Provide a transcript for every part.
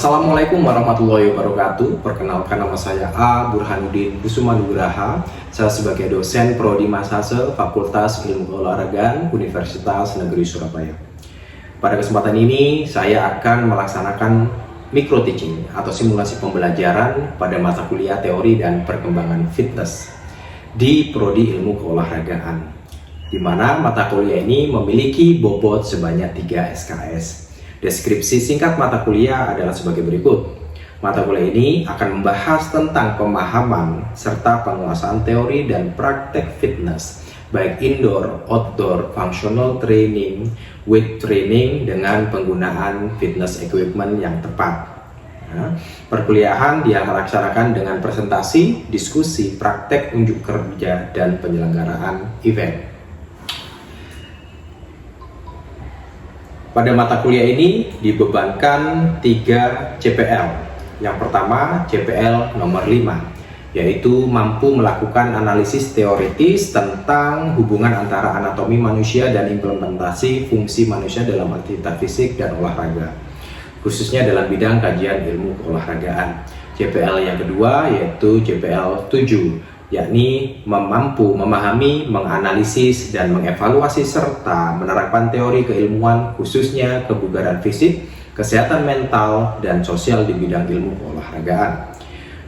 Assalamualaikum warahmatullahi wabarakatuh. Perkenalkan, nama saya A. Burhanuddin Kusumanugraha. Saya sebagai dosen Prodi Masase Fakultas Ilmu Keolahragaan Universitas Negeri Surabaya. Pada kesempatan ini saya akan melaksanakan micro teaching atau simulasi pembelajaran pada mata kuliah teori dan perkembangan fitness di Prodi Ilmu Keolahragaan, di mana mata kuliah ini memiliki bobot sebanyak 3 SKS. Deskripsi singkat mata kuliah adalah sebagai berikut. Mata kuliah ini akan membahas tentang pemahaman serta penguasaan teori dan praktek fitness, baik indoor, outdoor, functional training, weight training dengan penggunaan fitness equipment yang tepat. Perkuliahan dilaksanakan dengan presentasi, diskusi, praktek, unjuk kerja, dan penyelenggaraan event. Pada mata kuliah ini dibebankan 3 CPL. Yang pertama CPL nomor 5, yaitu mampu melakukan analisis teoritis tentang hubungan antara anatomi manusia dan implementasi fungsi manusia dalam aktivitas fisik dan olahraga, khususnya dalam bidang kajian ilmu keolahragaan. CPL yang kedua yaitu CPL 7, yakni mampu memahami, menganalisis, dan mengevaluasi serta menerapkan teori keilmuan khususnya kebugaran fisik, kesehatan mental, dan sosial di bidang ilmu keolahragaan.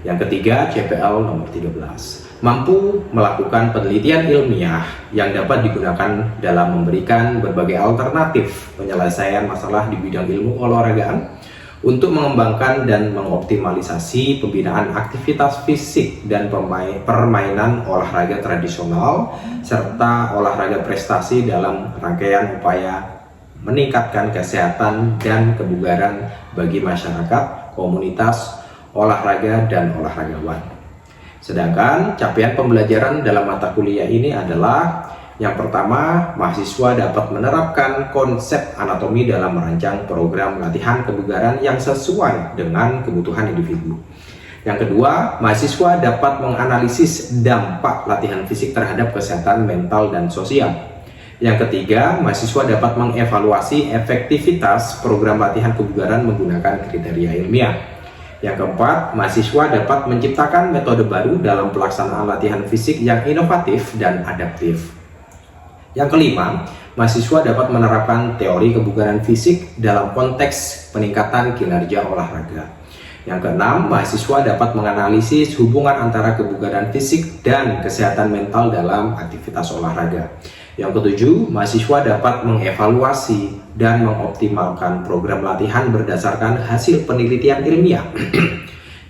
Yang ketiga CPL nomor 13, mampu melakukan penelitian ilmiah yang dapat digunakan dalam memberikan berbagai alternatif penyelesaian masalah di bidang ilmu keolahragaan untuk mengembangkan dan mengoptimalisasi pembinaan aktivitas fisik dan permainan olahraga tradisional serta olahraga prestasi dalam rangkaian upaya meningkatkan kesehatan dan kebugaran bagi masyarakat, komunitas, olahraga, dan olahragawan. Sedangkan capaian pembelajaran dalam mata kuliah ini adalah: yang pertama, mahasiswa dapat menerapkan konsep anatomi dalam merancang program latihan kebugaran yang sesuai dengan kebutuhan individu. Yang kedua, mahasiswa dapat menganalisis dampak latihan fisik terhadap kesehatan mental dan sosial. Yang ketiga, mahasiswa dapat mengevaluasi efektivitas program latihan kebugaran menggunakan kriteria ilmiah. Yang keempat, mahasiswa dapat menciptakan metode baru dalam pelaksanaan latihan fisik yang inovatif dan adaptif. Yang kelima, mahasiswa dapat menerapkan teori kebugaran fisik dalam konteks peningkatan kinerja olahraga. Yang keenam, mahasiswa dapat menganalisis hubungan antara kebugaran fisik dan kesehatan mental dalam aktivitas olahraga. Yang ketujuh, mahasiswa dapat mengevaluasi dan mengoptimalkan program latihan berdasarkan hasil penelitian ilmiah.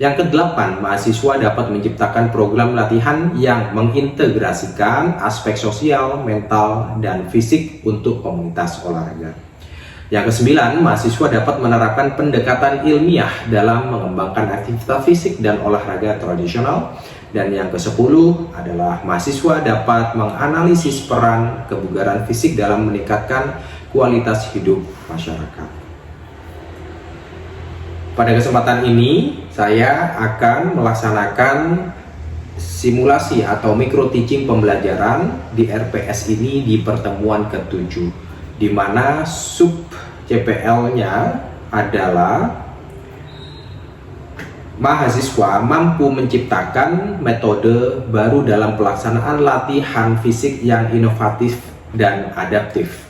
Yang kedelapan, mahasiswa dapat menciptakan program latihan yang mengintegrasikan aspek sosial, mental, dan fisik untuk komunitas olahraga. Yang kesembilan, mahasiswa dapat menerapkan pendekatan ilmiah dalam mengembangkan aktivitas fisik dan olahraga tradisional. Dan yang ke-10 adalah mahasiswa dapat menganalisis peran kebugaran fisik dalam meningkatkan kualitas hidup masyarakat. Pada kesempatan ini, saya akan melaksanakan simulasi atau micro teaching pembelajaran di RPS ini di pertemuan ke-7, di mana sub CPL-nya adalah mahasiswa mampu menciptakan metode baru dalam pelaksanaan latihan fisik yang inovatif dan adaptif.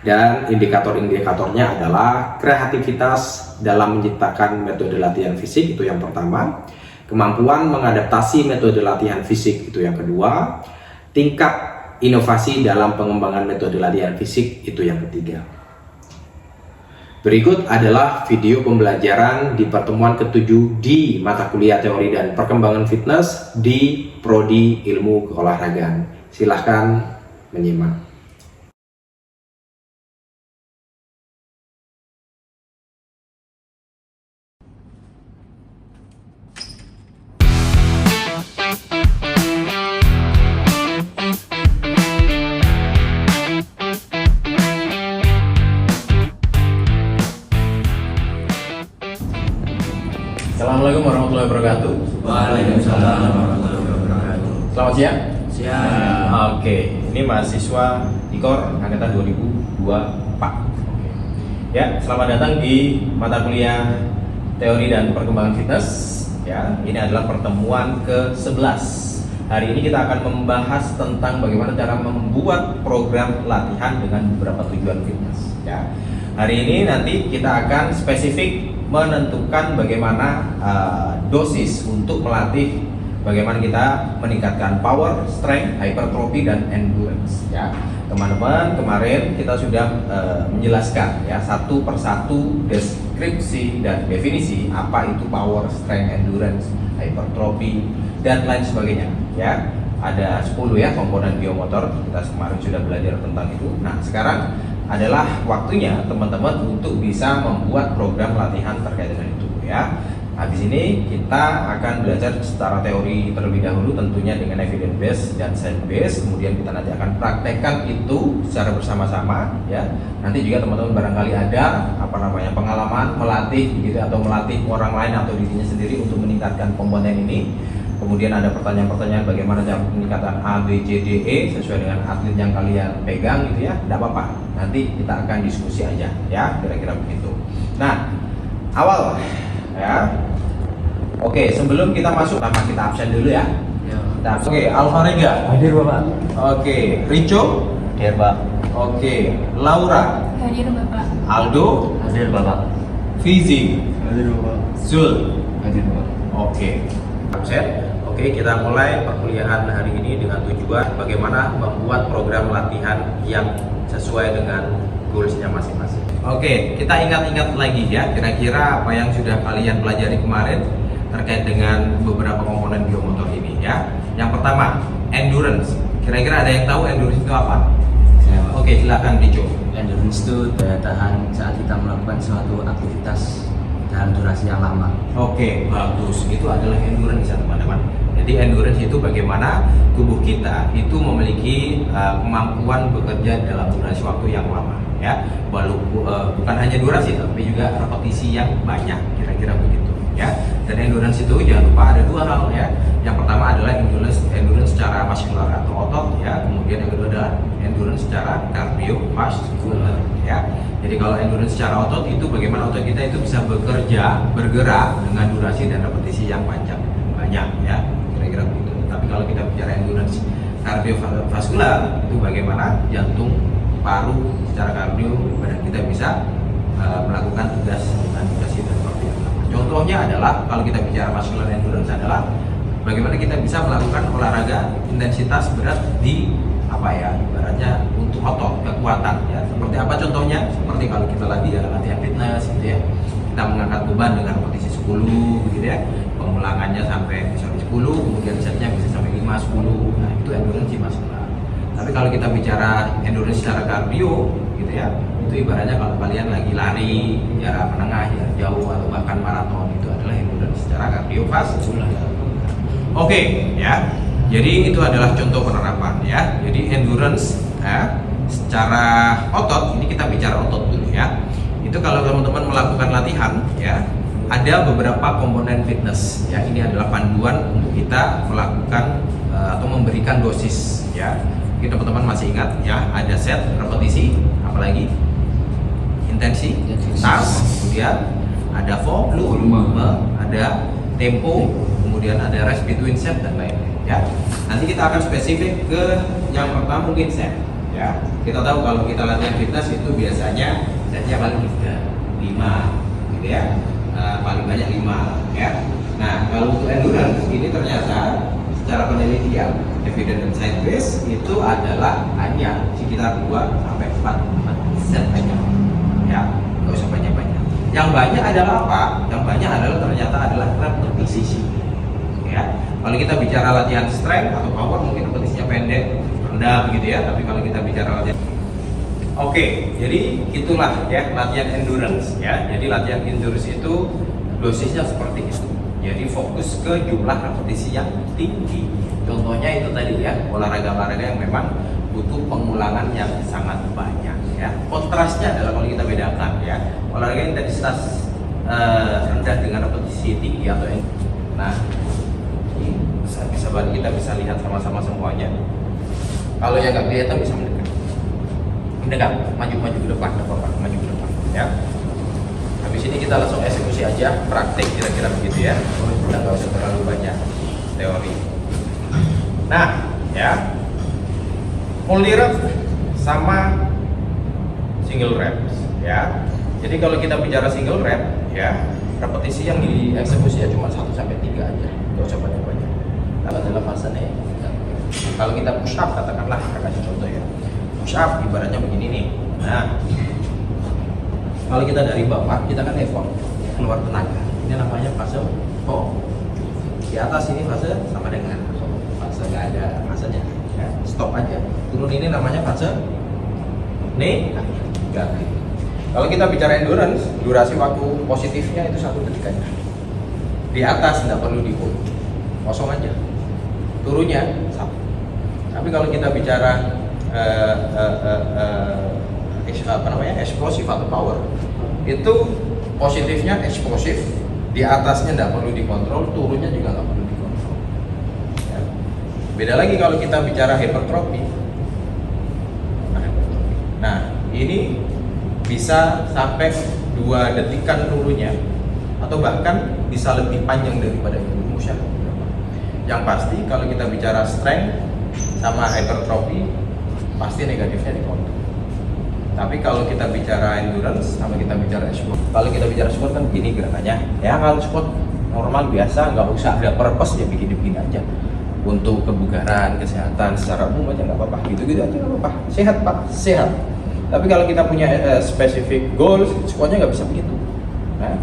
Dan indikator-indikatornya adalah kreativitas dalam menciptakan metode latihan fisik, itu yang pertama. Kemampuan mengadaptasi metode latihan fisik, itu yang kedua. Tingkat inovasi dalam pengembangan metode latihan fisik, itu yang ketiga. Berikut adalah video pembelajaran di pertemuan ke-7 di mata kuliah teori dan perkembangan fitness di Prodi Ilmu Keolahragaan. Silahkan menyimak. Assalamualaikum warahmatullahi wabarakatuh. Waalaikumsalam warahmatullahi wabarakatuh. Selamat siang. Siang. Oke, ini mahasiswa IKOR angkatan 2024. Ya, selamat datang di mata kuliah teori dan perkembangan fitness. Ya, ini adalah pertemuan ke-11. Hari ini kita akan membahas tentang bagaimana cara membuat program latihan dengan beberapa tujuan fitness. Ya, hari ini nanti kita akan spesifik menentukan bagaimana dosis untuk melatih, bagaimana kita meningkatkan power, strength, hypertrophy, dan endurance. Ya, teman-teman, kemarin kita sudah menjelaskan ya satu persatu deskripsi dan definisi apa itu power, strength, endurance, hypertrophy, dan lain sebagainya. Ya, ada 10 ya komponen biomotor. Kita kemarin sudah belajar tentang itu. Nah, sekarang adalah waktunya teman-teman untuk bisa membuat program latihan terkait dengan itu ya. Habis ini kita akan belajar secara teori terlebih dahulu, tentunya dengan evidence based dan science based. Kemudian kita nanti akan praktekkan itu secara bersama-sama ya. Nanti juga teman-teman barangkali ada pengalaman melatih gitu atau melatih orang lain atau dirinya sendiri untuk meningkatkan komponen ini. Kemudian ada pertanyaan-pertanyaan bagaimana cara peningkatan A, B, C, D, E sesuai dengan atlet yang kalian pegang gitu ya. Tidak apa-apa, nanti kita akan diskusi aja ya, kira-kira begitu. Nah, awal ya. Oke, sebelum kita masuk, kita absen dulu ya. Oke, Alvarega Hadir Bapak. Oke, Rico Hadir Pak. Oke, Laura, Hadir Bapak. Aldo, Hadir Bapak. Fizi, Hadir Bapak. Zul. Hadir Bapak. Oke, absen. Oke, kita mulai perkuliahan hari ini dengan tujuan bagaimana membuat program latihan yang sesuai dengan goalsnya masing-masing. Oke, kita ingat-ingat lagi ya, kira-kira apa yang sudah kalian pelajari kemarin terkait dengan beberapa komponen biomotor ini ya. Yang pertama, endurance. Kira-kira ada yang tahu endurance itu apa? Oke, silakan Rico. Endurance itu daya tahan saat kita melakukan suatu aktivitas dalam durasi yang lama. Oke, bagus. Itu adalah endurance ya teman-teman. Jadi endurance itu bagaimana tubuh kita itu memiliki kemampuan bekerja dalam durasi waktu yang lama ya. Bukan hanya durasi tapi juga repetisi yang banyak, kira-kira begitu ya. Dan endurance itu jangan lupa ada dua hal ya. Yang pertama adalah endurance secara muskular atau otot ya. Kemudian yang kedua adalah endurance secara kardiovaskular ya. Jadi kalau endurance secara otot itu bagaimana otot kita itu bisa bergerak dengan durasi dan repetisi yang banyak ya, kira-kira begitu. Tapi kalau kita bicara endurance kardiovaskular itu bagaimana jantung, paru secara kardio badan kita bisa melakukan tugas dengan durasi dan waktu yang lama. Contohnya adalah kalau kita bicara muscular endurance adalah bagaimana kita bisa melakukan olahraga intensitas berat di ibaratnya untuk otot, kekuatan ya. Seperti apa contohnya? Seperti kalau kita latihan fitness gitu ya. Kita mengangkat beban dengan repetisi 10 gitu ya. Pengulangannya sampai 10, kemudian setnya bisa sampai 5, 10. Nah, itu endurance muscular. Tapi kalau kita bicara endurance secara kardio gitu ya, itu ibaratnya kalau kalian lagi lari jarak menengah, jarak jauh atau bahkan maraton, itu adalah endurance secara kardiovaskular. Oke, ya. Jadi itu adalah contoh penerapan ya. Jadi endurance ya, secara otot, ini kita bicara otot dulu ya. Itu kalau teman-teman melakukan latihan ya, ada beberapa komponen fitness ya. Ini adalah panduan untuk kita melakukan atau memberikan dosis ya. Mungkin teman-teman masih ingat ya, ada set, repetisi, apalagi intensitas, kemudian ada volume, ada tempo, kemudian ada rest between set dan lain-lain ya. Nanti kita akan spesifik ke yang pertama mungkin set ya. Kita tahu kalau kita latihan fitness itu biasanya setnya paling 5 gitu ya. Paling banyak 5 ya. Nah, kalau untuk endurance ini ternyata secara penelitian evidence dan science base itu adalah hanya sekitar 2 sampai 4 set aja ya, nggak usah banyak-banyak. Yang banyak adalah apa? Yang banyak adalah ternyata adalah repetisi ya. Kalau kita bicara latihan strength atau power mungkin repetisinya pendek, rendah begitu ya. Tapi kalau kita bicara latihan jadi itulah ya latihan endurance ya. Jadi latihan endurance itu dosisnya seperti itu. Jadi fokus ke jumlah repetisi yang tinggi. Contohnya itu tadi ya, olahraga-olahraga yang memang butuh pengulangan yang sangat banyak ya. Kontrasnya adalah kalau kita bedakan ya, olahraga intensitas rendah dengan repetisi tinggi atau nah ini kita bisa lihat sama-sama semuanya. Kalau yang nggak kelihatan bisa mendekat, maju ke depan, maju ke depan ya. Habis ini kita langsung eksekusi aja, praktik kira-kira begitu ya. Kita nggak usah terlalu banyak teori. Nah, ya, multi rep sama single reps ya. Jadi kalau kita bicara single rep ya, repetisi yang dieksekusi ya cuma 1 sampai 3 aja, nggak usah banyak-banyak. Kalau dalam fase nih, kalau kita push up katakanlah, kita kasih contoh ya. Push up ibaratnya begini nih. Nah, kalau kita dari bawah, kita kan effort, keluar tenaga. Ini namanya fase oh. Di atas ini fase sama dengan fase nggak ada fasenya, ya. Stop aja. Turun ini namanya fase negatif. Kalau kita bicara endurance, durasi waktu positifnya itu 1 detik aja. Di atas tidak perlu di hold, kosong aja. Turunnya 1. Tapi kalau kita bicara eksplosif atau power, itu positifnya eksplosif, di atasnya tidak perlu dikontrol, turunnya juga nggak perlu dikontrol. Ya. Beda lagi kalau kita bicara hypertrophy. Nah, ini bisa sampai 2 detikan turunnya, atau bahkan bisa lebih panjang daripada itu. Yang pasti kalau kita bicara strength sama hypertrophy, pasti negatifnya dikontrol. Tapi kalau kita bicara endurance sama kita bicara squat, kalau kita bicara squat kan begini gerakannya. Ya kalau squat normal biasa, nggak usah ada purpose ya, begini-begini aja. Untuk kebugaran, kesehatan secara umum aja nggak apa-apa. Gitu-gitu aja nggak apa-apa. Sehat Pak, sehat. Tapi kalau kita punya specific goals, squatnya nggak bisa begitu. Nah,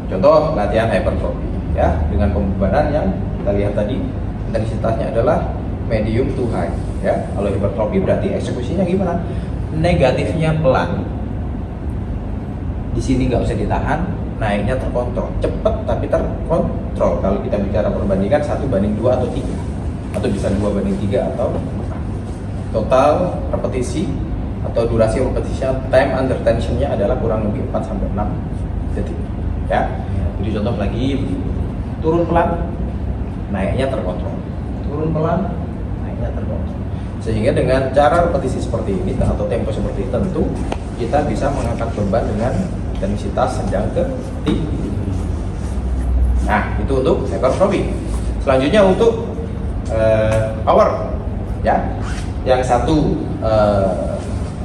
contoh latihan hypertrophy ya, dengan pembebanan yang kita lihat tadi intensitasnya adalah medium to high ya. Kalau hypertrophy berarti eksekusinya gimana? Negatifnya pelan. Di sini nggak usah ditahan, naiknya terkontrol, cepet tapi terkontrol. Kalau kita bicara perbandingan 1:2 atau 3, atau bisa 2:3 atau 4. Total repetisi atau durasi repetisi time under tensionnya adalah kurang lebih 4 sampai 6 detik ya. Jadi contoh lagi, turun pelan, naiknya terkontrol, turun pelan, naiknya terkontrol. Sehingga dengan cara repetisi seperti ini atau tempo seperti ini, tentu kita bisa mengangkat beban dengan intensitas sedang ke tinggi. Nah, itu untuk hypertrophy. Selanjutnya untuk power ya, yang 1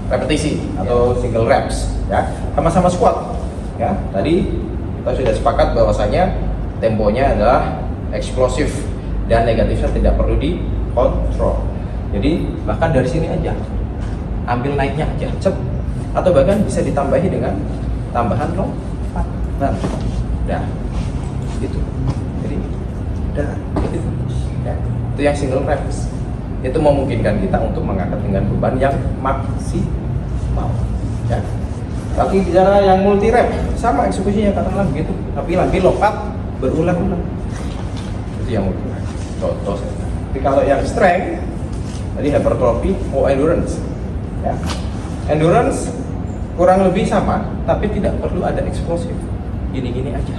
repetisi atau single reps ya, sama-sama squat ya. Tadi kita sudah sepakat bahwasanya temponya adalah eksplosif dan negatifnya tidak perlu dikontrol. Jadi bahkan dari sini aja, ambil naiknya aja, cep, atau bahkan bisa ditambahi dengan tambahan lompat. Nah, dah, itu. Jadi, dah, itu. Ya, itu yang single reps. Itu memungkinkan kita untuk mengangkat dengan beban yang maksimal. Ya. Tapi bicara yang multi rep, sama eksekusinya katakanlah begitu, tapi lagi lompat berulang-ulang. Itu yang multi rep. Contoh saja. Tapi kalau yang strength, tadi hypertrophy, endurance. Ya. Endurance kurang lebih sama, tapi tidak perlu ada eksplosif. Gini-gini aja.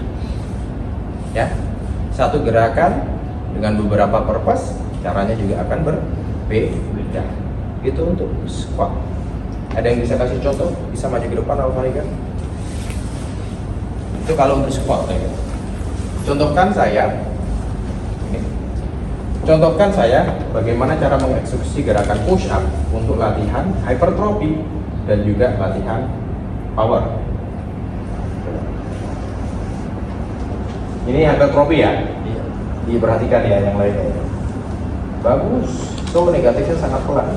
Ya. Satu gerakan dengan beberapa purpose, caranya juga akan berbeda. Itu untuk squat. Ada yang bisa kasih contoh? Bisa maju ke depan atau balik kan? Itu kalau untuk squat ya. Contohkan saya bagaimana cara mengeksekusi gerakan push up untuk latihan hypertrophy dan juga latihan power. Ini hypertrophy ya? Iya. Diperhatikan ya yang lainnya. Bagus. So negatifnya sangat pelan.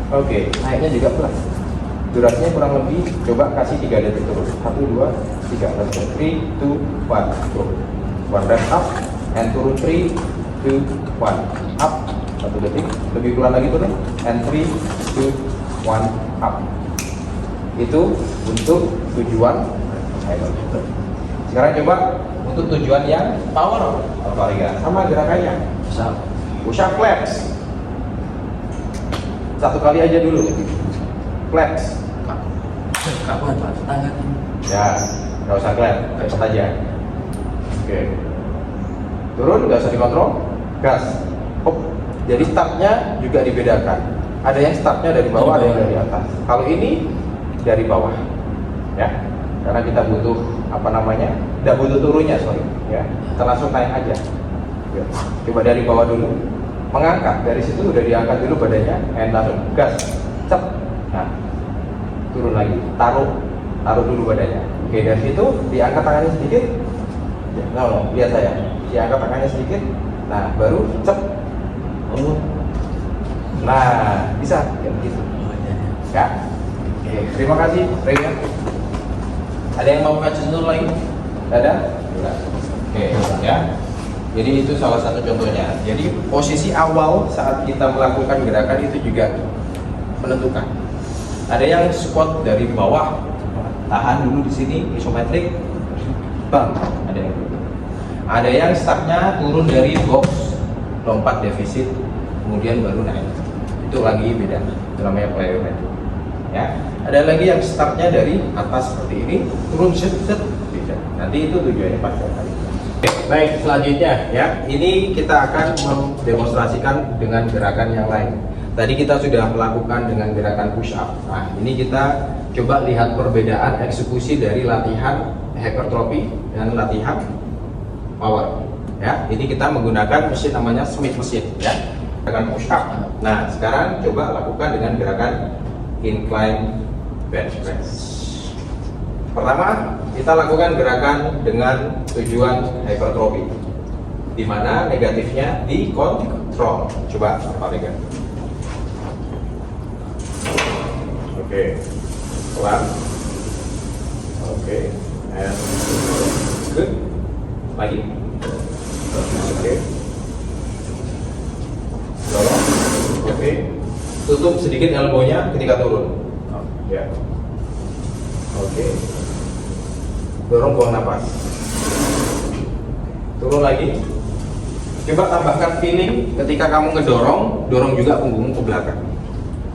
Oke, naiknya juga pelan. Durasinya kurang lebih, coba kasih 3 detik terus. 1, 2, 3. Let's go. 3, 2, 1, go. 1 rep up and turun 3, 2, 1 up. 1 detik, lebih pelan lagi turun and 3, 2, 1 up. Itu untuk tujuan sekarang coba untuk tujuan yang power Alvariga, sama gerakannya push up flex. 1 kali aja dulu flex. Ya, nggak usah klaim, cepet aja. Oke. Turun, nggak usah dikontrol, gas. Hop. Jadi startnya juga dibedakan. Ada yang startnya dari bawah, ada yang dari atas. Kalau ini dari bawah, ya, karena kita butuh apa namanya, tidak butuh turunnya, sorry ya, kita langsung naik aja ya. Coba dari bawah dulu, mengangkat dari situ, udah diangkat dulu badannya, langsung gas, cep, nah turun lagi, taruh dulu badannya. Oke, dari situ diangkat tangannya sedikit, lihat saya, diangkat tangannya sedikit, nah baru cep, nah bisa ya begitu ya. Oke, terima kasih Rega. Ada yang mau kasih contoh lagi? Ada? Oke ya. Jadi itu salah satu contohnya. Jadi posisi awal saat kita melakukan gerakan itu juga menentukan. Ada yang squat dari bawah, tahan dulu di sini, isometrik, bang. Ada yang startnya turun dari box, lompat defisit, kemudian baru naik. Itu lagi beda. Itu namanya plyometrik. Ya. Ada lagi yang startnya dari atas seperti ini, turun set, beda. Nanti itu tujuannya pada kali. Baik, selanjutnya ya, ini kita akan mendemonstrasikan dengan gerakan yang lain. Tadi kita sudah melakukan dengan gerakan push up. Nah, ini kita coba lihat perbedaan eksekusi dari latihan hypertrophy dan latihan power. Ya, ini kita menggunakan mesin namanya Smith mesin ya, gerakan push up. Nah, sekarang coba lakukan dengan gerakan incline bench press. Pertama, kita lakukan gerakan dengan tujuan hypertrophy, di mana negatifnya dikontrol. Coba Pak Rega. Oke, pelan. Oke, and good. Lagi. Oke. Dorong. Oke. Tutup sedikit elbownya ketika turun. Ya. Oke. Dorong, buang napas. Turun lagi. Coba tambahkan feeling ketika kamu ngedorong, dorong juga punggungmu ke belakang.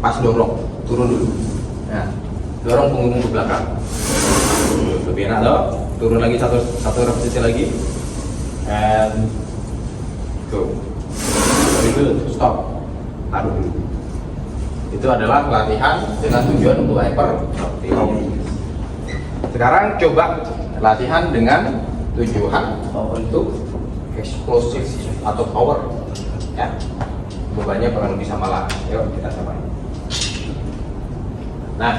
Pas dorong, turun dulu. Nah, dorong punggungmu ke belakang. Lebih enak loh. Turun lagi satu repetisi lagi. And go. Very good. Stop. Taruh dulu. Itu adalah latihan dengan tujuan untuk hypertrophy. Sekarang coba latihan dengan tujuan untuk eksplosif atau power ya. Bebannya kurang lebih sama lah. Yuk kita samain. Nah,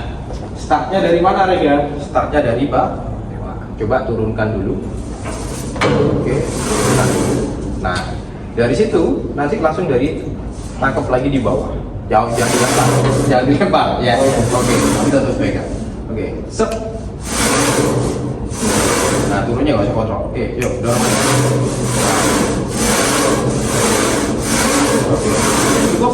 startnya dari mana Rega? Startnya dari bawah. Coba turunkan dulu. Oke. Nah, dari situ nanti langsung dari tangkap lagi di bawah. Jangan dilempar. Ya. Oke, kita terus pegang. Oke, sep. Nah, turunnya nggak usah kontrol. Oke, yuk dorong. Oke, cukup.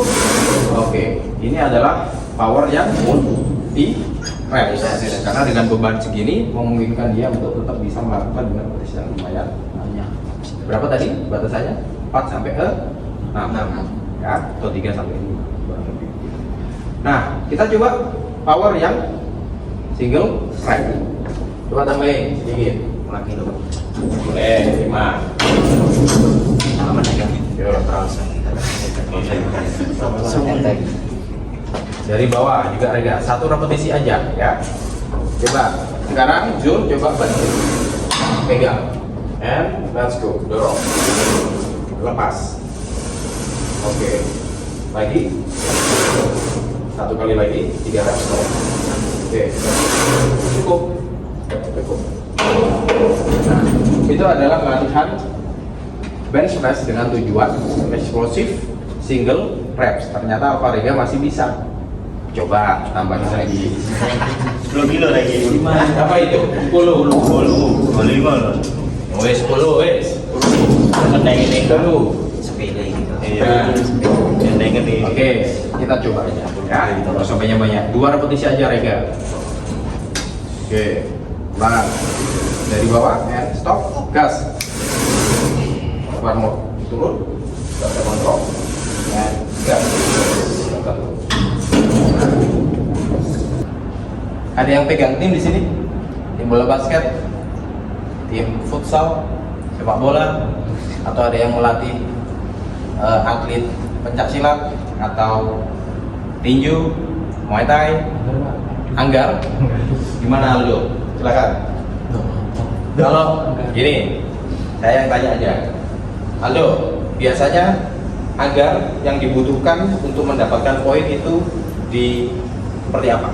Oke, ini adalah power yang multi reps. Karena dengan beban segini memungkinkan dia untuk tetap bisa melakukan dengan repetisi yang lumayan banyak. Berapa tadi batasannya? 4 sampai ke 6 ya, atau 3 sampai 5. Nah, kita coba power yang single strike. Coba tambahin sedikit. Lagi dulu. Boleh, 5. Aman ya? Yuk, terus. Dari bawah juga Rega, 1 repetisi aja ya. Coba. Sekarang Zul coba bantu. Pegang. And let's go. Dorong. Lepas. Oke. Lagi. 1 kali lagi, 3 reps. Oke, cukup. Nah, itu adalah latihan bench press dengan tujuan eksplosif single reps. Ternyata Alfa Rega masih bisa. Coba tambahin lagi. 10 kilo lagi. Apa itu? 10. 5 Wes 10 wes. ini Dulu. sepele gitu. Iya. Oke, kita coba aja ya. Terus sampainya banyak. 2 repetisi aja Rega. Oke. Ulang. Dari bawah and stop. Gas. One more. Turun. Gak kontrol. And gas. Ada yang pegang tim di sini? Tim bola basket, tim futsal, sepak bola, atau ada yang melatih atlet pencak silat atau tinju, muay thai, anggar? Gimana Aldo? Silakan. Kalau gini, saya yang tanya aja. Aldo, biasanya agar yang dibutuhkan untuk mendapatkan poin itu di seperti apa?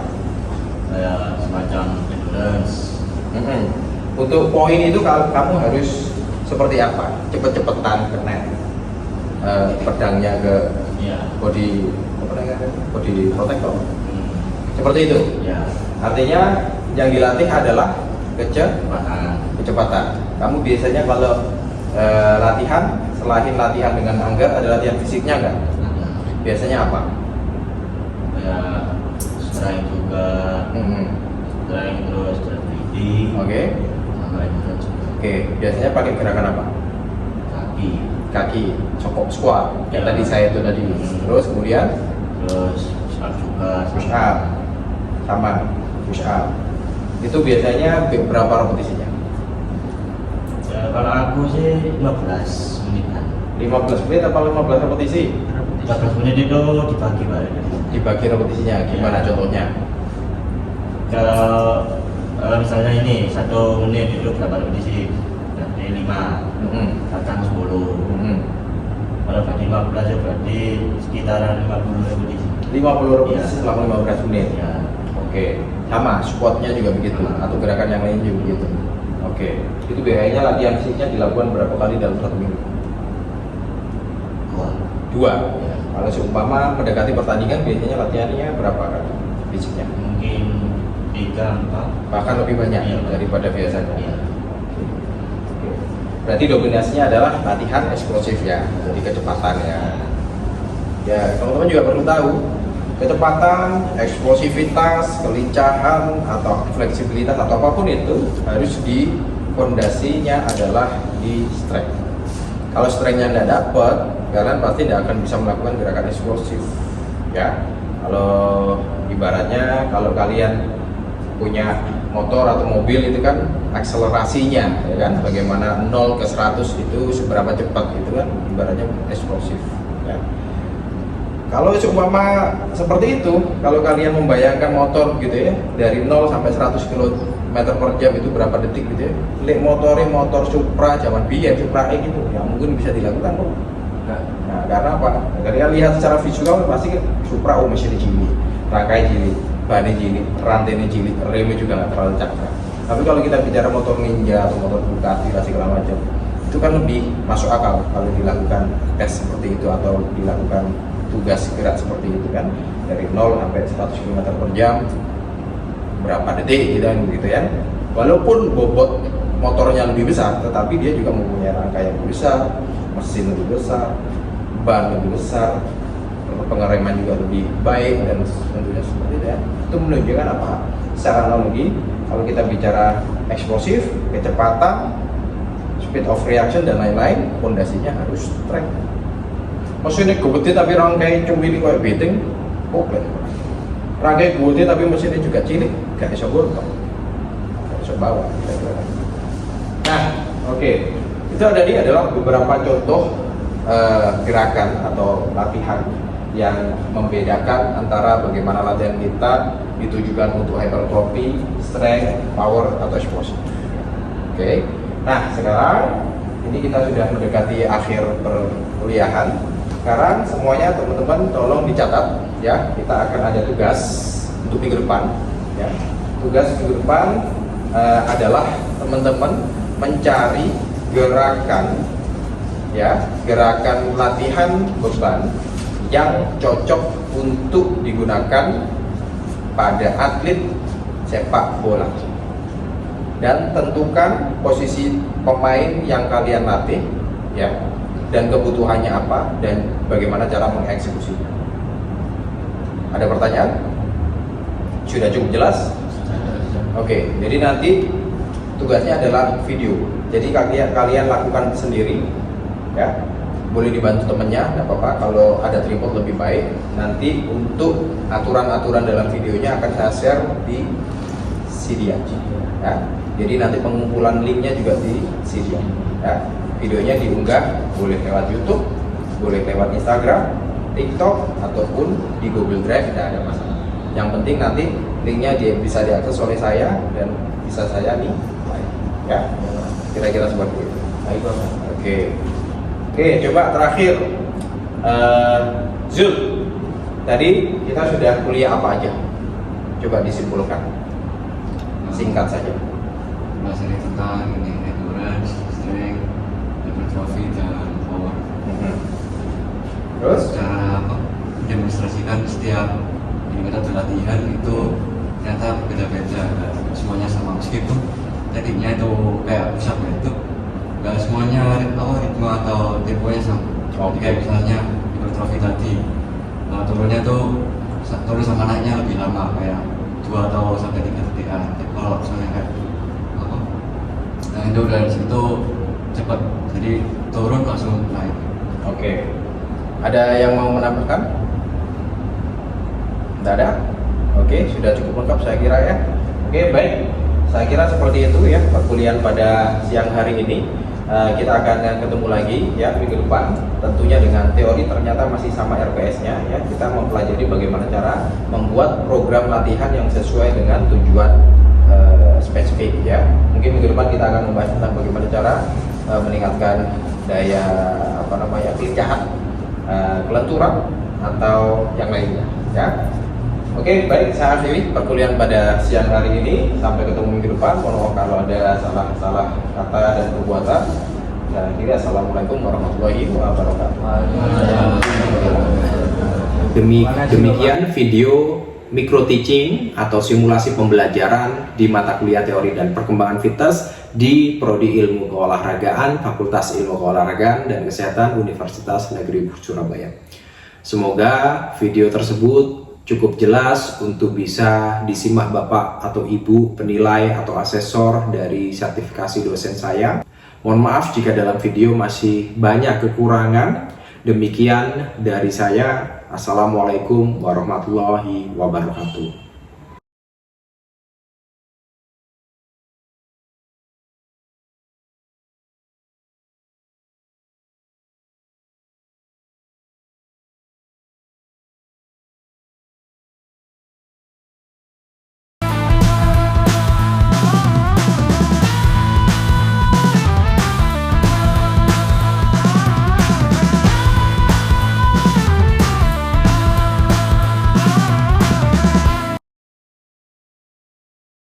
Kayak semacam endurance. Untuk poin itu kalau kamu harus seperti apa? Cepet-cepetan ke net, pedangnya ke Iya. body protector. Seperti itu. Ya. Artinya yang dilatih adalah kecepatan. Kamu biasanya kalau latihan, selain latihan dengan Anggar, ada latihan fisiknya nggak? Ada. Biasanya apa? Kayak strength juga, strength terus breathing. Oke. Sama endurance juga. Oke. Biasanya pakai gerakan apa? Kaki. Kaki, squat, squat. Yang Ya. tadi saya itu tadi. Terus kemudian Terus push up juga. push up, sama push up. Itu biasanya berapa repetisinya? Ya, kalau aku sih 15 menitan. 15 menit apa 15 repetisi? 15 menit itu dibagi Pak. Dibagi repetisinya, gimana Ya. contohnya? Kalau misalnya ini 1 menit itu berapa repetisi? Berarti 5, kadang 10. Kalau berarti 15 ya berarti sekitaran 50 repetisi. 50 repetisi Ya. selama 15 menit. Ya. Oke, sama squatnya juga begitu, Sama. atau gerakan yang lain juga begitu. Oke, itu biasanya latihan fisiknya dilakukan berapa kali dalam 1 minggu? Dua. Ya. Kalau seumpama mendekati pertandingan biasanya latihannya berapa kali fisiknya? Mungkin 3, 4. Bahkan lebih banyak Iya. daripada biasanya. Iya. Oke. Berarti dominasinya adalah latihan eksplosif ya, jadi kecepatan ya. Ya, teman-teman juga perlu tahu kecepatan, eksplosivitas, kelincahan atau fleksibilitas atau apapun itu harus di fondasinya adalah di strength. Kalau strengthnya tidak dapat, kalian pasti tidak akan bisa melakukan gerakan eksplosif. Ya, kalau ibaratnya kalau kalian punya motor atau mobil itu kan akselerasinya, ya kan, bagaimana 0 ke 100 itu seberapa cepat itu kan ibaratnya eksplosif. Ya. Kalau seumpama seperti itu, kalau kalian membayangkan motor gitu ya, dari 0 sampai 100 km per jam itu berapa detik gitu ya. Lek motor Supra zaman biyen, Supra E gitu, ya mungkin bisa dilakukan kok. Nah, karena apa? Kalian lihat secara visual pasti kan Supra mesinnya cilik, rangkai cilik, bannya cilik, rantainya cilik, remnya juga nggak terlalu cakep. Tapi kalau kita bicara motor Ninja atau motor Ducati dan segala macam, itu kan lebih masuk akal kalau dilakukan tes seperti itu atau dilakukan tugas gerak seperti itu kan, dari 0 sampai 100 km per jam berapa detik gitu ya. Walaupun bobot motornya lebih besar, tetapi dia juga mempunyai rangkai yang lebih besar, mesin lebih besar, ban lebih besar, pengereman juga lebih baik, dan tentunya seperti itu ya. Itu menunjukkan apa? Secara analogi, kalau kita bicara eksplosif, kecepatan, speed of reaction dan lain-lain, fondasinya harus strength. Mesinnya gede tapi rangkai cumili kayak beting, problem. Rangkai gede tapi mesinnya juga cilik, gak bisa gotong, gak bisa bawa. Nah, oke. Itu tadi adalah beberapa contoh gerakan atau latihan yang membedakan antara bagaimana latihan kita ditujukan untuk hypertrophy, strength, power, atau eksplosif. Oke. Nah, sekarang ini kita sudah mendekati akhir perkuliahan. Sekarang semuanya teman-teman tolong dicatat ya. Kita akan ada tugas untuk minggu depan ya. Tugas minggu depan adalah teman-teman mencari gerakan ya, gerakan latihan beban yang cocok untuk digunakan pada atlet sepak bola. Dan tentukan posisi pemain yang kalian latih ya, dan kebutuhannya apa dan bagaimana cara mengeksekusinya. Ada pertanyaan? Sudah cukup jelas? Oke, jadi nanti tugasnya adalah video. Jadi kalian lakukan sendiri ya. Boleh dibantu temennya, tidak apa-apa. Kalau ada tripod lebih baik. Nanti untuk aturan-aturan dalam videonya akan saya share di Cydia ya. Jadi nanti pengumpulan linknya juga di Cydia ya. Videonya diunggah boleh lewat YouTube, boleh lewat Instagram, TikTok, ataupun di Google Drive, tidak ada masalah. Yang penting nanti linknya bisa diakses oleh saya dan bisa saya nih Ya, kira-kira seperti itu. Oke, coba terakhir, Zul. Tadi kita sudah kuliah apa aja? Coba disimpulkan, singkat saja. Belajar tentang ini endurance, strength, hypertrophy dan power. Terus? Cara mendemonstrasikan setiap metode latihan itu ternyata berbeda-beda, semuanya sama meskipun tekniknya itu kayak push-up itu nggak semuanya ritme atau temponya sama. Jadi kayak misalnya hypertrophy tadi, turunnya tuh turun sama naiknya lebih lama, kayak 2 atau sampai 3 detik. Kalau misalnya kayak endurance itu cepat, jadi turun langsung naik. Oke. Ada yang mau menambahkan? Tidak ada? Oke, sudah cukup lengkap saya kira ya. Oke, baik. Saya kira seperti itu ya perkuliahan pada siang hari ini. Kita akan ketemu lagi ya minggu depan. Tentunya dengan teori ternyata masih sama RPS-nya ya. Kita mempelajari bagaimana cara membuat program latihan yang sesuai dengan tujuan spesifik ya. Mungkin minggu depan kita akan membahas tentang bagaimana cara meningkatkan daya kelincahan, kelenturan atau yang lainnya ya. Oke, baik, saya akhiri perkuliahan pada siang hari ini. Sampai ketemu minggu depan. Mohon maaf kalau ada salah kata dan perbuatan. Saya kira assalamualaikum warahmatullahi wabarakatuh. Demikian video micro teaching atau simulasi pembelajaran di mata kuliah teori dan perkembangan fitness di Prodi Ilmu Keolahragaan Fakultas Ilmu Keolahragaan dan Kesehatan Universitas Negeri Surabaya. Semoga video tersebut cukup jelas untuk bisa disimak Bapak atau Ibu penilai atau asesor dari sertifikasi dosen saya. Mohon maaf jika dalam video masih banyak kekurangan. Demikian dari saya. Assalamualaikum warahmatullahi wabarakatuh.